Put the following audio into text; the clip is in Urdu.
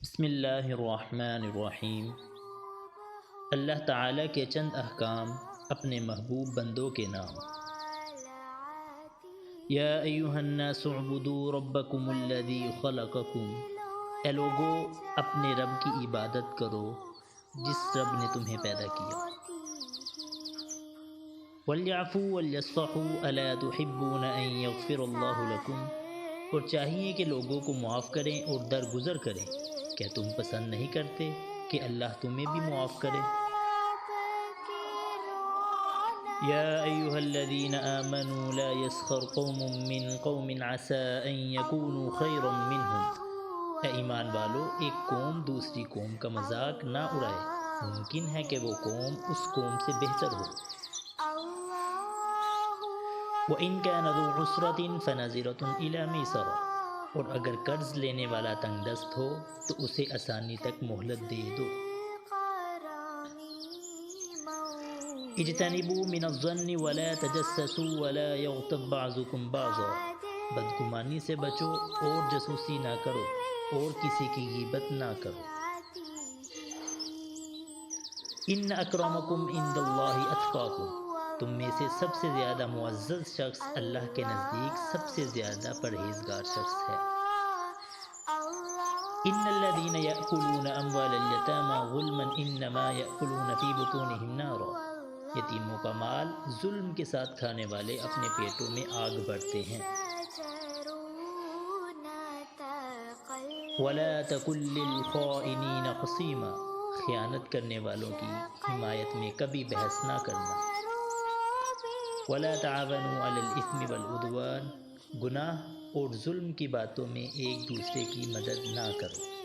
بسم اللہ الرحمن الرحیم۔ اللہ تعالیٰ کے چند احکام اپنے محبوب بندوں کے نام۔ یا ایھا الناس اعبدوا ربکم الذی خلقکم، اے لوگو اپنے رب کی عبادت کرو جس رب نے تمہیں پیدا کیا۔ ولیعفوا ولیصفحوا الا تحبون ان یغفر اللہ لکم، اور چاہیے کہ لوگوں کو معاف کریں اور درگزر کریں۔ کیا تم پسند نہیں کرتے کہ اللہ تمہیں بھی معاف کرے؟ یا ایھا الذین آمنوا لا یسخر قوم من قوم عسى ان یکونوا خیرا منہم، اے ایمان والو ایک قوم دوسری قوم کا مذاق نہ اڑائے، ممکن ہے کہ وہ قوم اس قوم سے بہتر ہو۔ وَإِن كَانَ ذُو عُسْرَةٍ فَنَظِرَةٌ إِلَىٰ مَيْسَرَةٍ، اور اگر قرض لینے والا تنگ دست ہو تو اسے آسانی تک مہلت دے دو۔ اجتنبوا من الظن ولا تجسسوا ولا یغتب بعضکم بعضا، بدگمانی سے بچو اور جاسوسی نہ کرو اور کسی کی غیبت نہ کرو۔ ان اکرمکم عند اللہ اتقاکم، تم میں سے سب سے زیادہ معزز شخص اللہ کے نزدیک سب سے زیادہ پرہیزگار شخص ہے۔ ان الذین یأکلون اموال الیتامی ظلما انما یأکلون فی بطونہم نارا، یتیموں کا مال ظلم کے ساتھ کھانے والے اپنے پیٹوں میں آگ بھرتے ہیں۔ ولا تکن للخائنین خصیما، خیانت کرنے والوں کی حمایت میں کبھی بحث نہ کرنا۔ ولا تعاونوا علی الاثم والعدوان، گناہ اور ظلم کی باتوں میں ایک دوسرے کی مدد نہ کرو۔